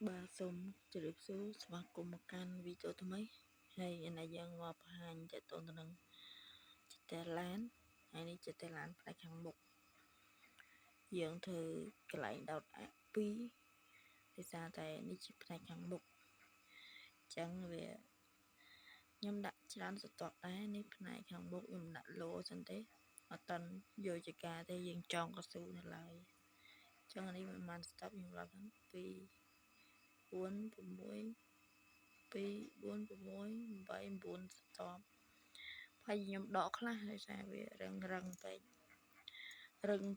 បាទសូមជម្រាបសួរស្វាគមន៍មកកាន់វីដេអូថ្មីហើយថ្ងៃយើងមកបង្ហាញតទៅនឹងចិត្តឡានហើយនេះចិត្តឡានផ្នែកខាងមុខយើងធ្វើកន្លែងដោតអា2ដោយសារតែនេះជាផ្នែកខាងមុខអញ្ចឹងវាខ្ញុំដាក់ច្រើនស្ទាត់ដែរនេះផ្នែកខាងមុខខ្ញុំដាក់លោសិនទេអត់តន់យកជាការទេយើងចងកស៊ូនៅឡើយអញ្ចឹងនេះមិនបានស្ទាប់ខ្ញុំរាប់ហ្នឹង2 4 6 2 4 6 8 9 10ហើយខ្ញុំដកខ្លះដោយសារវារឹង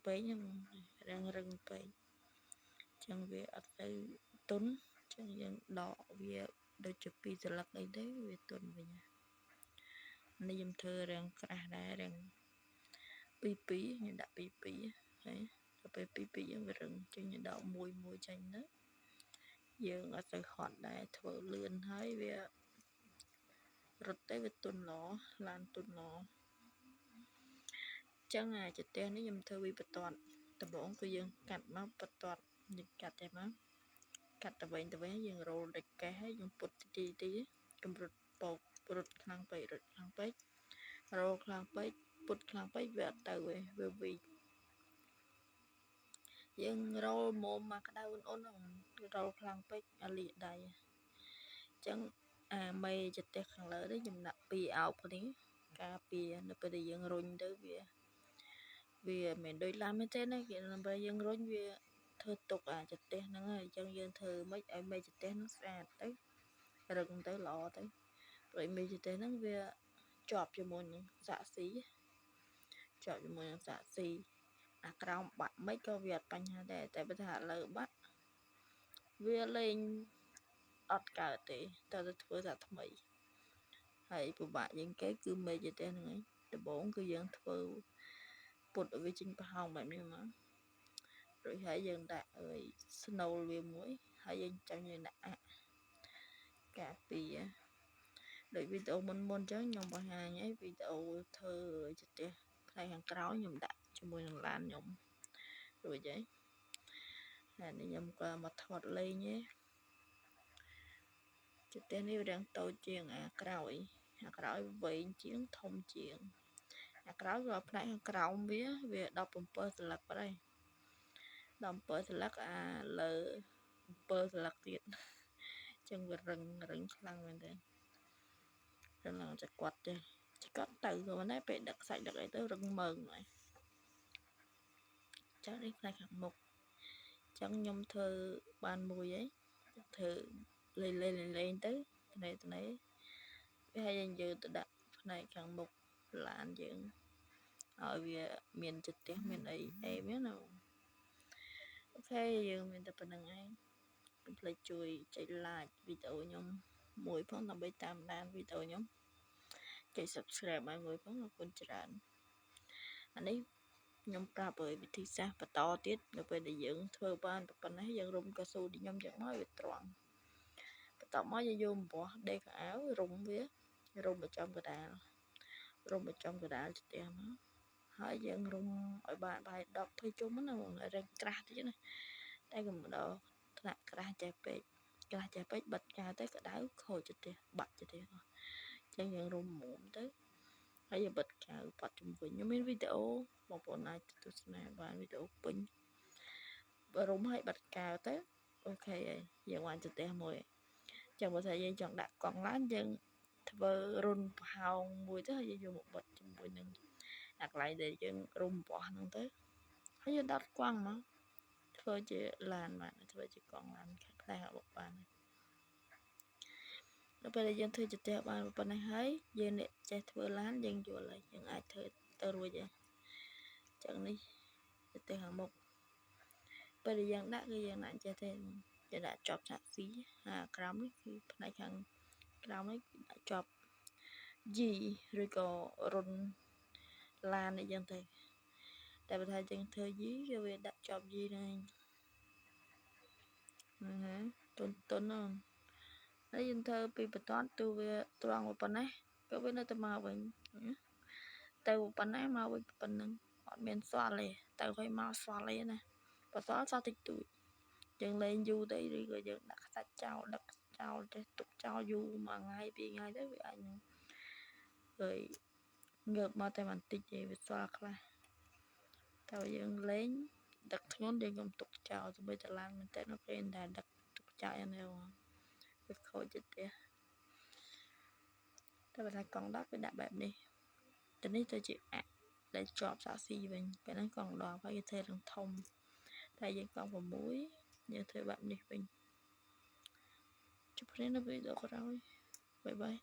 ពេកហ្នឹងរឹងពេកអញ្ចឹងវាអត់ទៅទន់អញ្ចឹងយើងដកវាដូចជា2សន្លឹកអីទៅវាទន់វិញនេះខ្ញុំធ្វើរាងក្រាស់ដែររាង22ខ្ញុំដាក់22ហើយដល់ពេល22យើងវារឹងចេញដកមួយចេញទៅយើងអត់ទៅហត់ដែរធ្វើលឿនហើយវារត់ទៅវាទន់ល្អឡានទន់ល្អចឹងអាចផ្ទះនេះខ្ញុំធ្វើវាបន្ទាត់ដំបូងគឺយើងកាត់មកបន្ទាត់យើងកាត់តែមកកាត់ទៅវិញយើងរ៉ូលដាច់កេះហើយយើងពុតទីកម្រិតពករត់ខ្លាំងពេករត់ខ្លាំងពេករ៉ូលខ្លាំងពេកពុតខ្លាំងពេកវាអត់ទៅវាវីយើងរ៉ូលមុំមកក្តៅអ៊ុនរ៉ូលខ្លាំងពេកអាលីដៃអញ្ចឹងអាមេចិត្តខាងលើនេះខ្ញុំដាក់2អោបនេះការពារនៅពេលដែលយើងរុញទៅវាមិនដូចឡានមែនទេណាគេនៅពេលយើងរុញវាធ្វើទុកអាចទេសហ្នឹងហើយអញ្ចឹងយើងធ្វើម៉េចឲ្យមេចទេសហ្នឹងស្អាតទៅរឹងទៅល្អទៅព្រោះមេចទេសហ្នឹងវាជាប់ជាមួយនឹងសាក់ស៊ីអាក្រោមបាក់មិនក៏វាអត់បញ្ហាដែរតែបើថាលើបាក់វាលេងអត់កើតទេតើទៅធ្វើថាថ្មីហើយពិបាកជាងគេគឺមេចទេសហ្នឹងឯងដំបូងគឺយើងធ្វើពុតឲ្យវាចេញប្រហោងបែបនេះមករួចហើយយើងដាក់ស្នូលវាមួយហើយយើងចាំយើងដាក់ការពារដូចវីដេអូមុនអញ្ចឹងខ្ញុំបង្ហាញឲ្យវីដេអូធ្វើចិត្តផ្នែកខាងក្រោយខ្ញុំដាក់ជាមួយនឹងឡានខ្ញុំរួចហើយហើយនេះខ្ញុំក៏មកថតលេងឯងចិត្តនេះរាងតូចជាងអាក្រោយវែងជាងធំជាងអាក្រោយក៏ផ្នែកខាងក្រោមវា17សន្លឹកបាត់ហើយ17សន្លឹកអាលើ7សន្លឹកទៀតអញ្ចឹងវារឹងខ្លាំងមែនទេរឹងឡើងចគាត់ទេចគាត់ទៅក៏មិនដែរពេលដឹកសាច់ដឹកអីទៅរឹងមើងហើយចឹងនេះផ្នែកខាងមុខចឹងខ្ញុំធ្វើបានមួយហើយធ្វើលេងទៅត្នេះវាឲ្យយើងទៅដាក់ផ្នែកខាងមុខឡានយើងឲ្យវាមានចិត្តមានអីមែនណាអូខេយើងមានតែប៉ុណ្្នឹងឯងកុំភ្លេចជួយចុច like វីដេអូខ្ញុំមួយផងដើម្បីតាមដានវីដេអូខ្ញុំចុច subscribe ឲ្យមួយផងអរគុណច្រើនអានេះខ្ញុំប្រាប់ឲ្យវិធីសាស្ត្របន្តទៀតនៅពេលដែលយើងធ្វើបានប៉ុណ្ណេះយើងរុំកស៊ូទីខ្ញុំយ៉ាងមកវាត្រង់បន្ទាប់មកយើងយកអំបោះដេកអាវរុំវារុំបញ្ចំកដាលផ្ទះមកហើយយើងរុំឲ្យបានប្រហែល10 20ជុំណារឹងក្រាស់តិចណាតែកុំដល់ថ្នាក់ក្រាស់ចេះពេកបិទកាទៅក្តៅខូចចិត្តបាក់ចិត្តអញ្ចឹងយើងរុំមុំទៅហើយយើងបិទកៅប៉ាត់ជំវិញខ្ញុំមានវីដេអូបងប្អូនអាចទស្សនាបានវីដេអូពេញបើរុំឲ្យបិទកៅទៅអូខេហើយយើងបានចិត្តមួយចឹងបើថាយើងចង់ដាក់កង់ឡានយើងធ្វើរុនប្រហោងមួយទៅហើយយើងយកមកបិទជាមួយនឹងអាកន្លែងដែលយើងរុំបោះហ្នឹងទៅហើយយើងដុតកង់មកធ្វើជាឡានបានធ្វើជាកង់ឡានខ្លះបបានដល់ពេលយើងធ្វើចិត្តបានប៉ុណ្ណេះហើយយើងអ្នកចេះធ្វើឡានយើងយល់ហើយយើងអាចធ្វើទៅរួចហើយចឹងនេះចិត្តខាងមុខពេលយើងដាក់គឺយើងដាក់ចេះទេយើងដាក់ចប់សាក់ស៊ីអាក្រោមនេះគឺផ្នែកខាងក្រោមនេះដាក់ចប់ G ឬក៏រុនឡានអីចឹងទៅតែបើថាយើងធ្វើ G គឺវាដាក់ចប់ G ហ្នឹងតុនហើយយើងធ្វើពីបន្ទាត់ទូវាត្រង់ប៉ុណ្ណេះក៏វានៅតែមកវិញទៅប៉ុណ្ណេះមកវិញប៉ុណ្ណឹងអត់មានសល់ទេទៅឲ្យមកសល់អីណាបើសល់តិចតួច យើងលេងយូរទៅឬក៏យើងដាក់ខ្សាច់ចោលដឹកចោលចេះទុកចោលយូរមួយថ្ងៃពីរថ្ងៃទៅវាអាចនឹងហើយងើបមកតែបន្តិចទេវាស្អល់ខ្លះតែយើងលេងដឹកធ្ងន់យើងកុំទុកចោលទៅតែឡើងមែនតើនៅពេលដែលដឹកទុកចោលយ៉ាងនេះវាខូចទៅតែបើថាកង់10វាដាក់បែបនេះទៅនេះទៅជាអាក់ដែលជាប់សាក់ស៊ីវិញពេលហ្នឹងកង់10ហើយគេធ្វើរឿងធំតែយើងកង់6យើងធ្វើបែបនេះវិញជប់គ្នានៅវីដេអូក្រោយបាយបាយ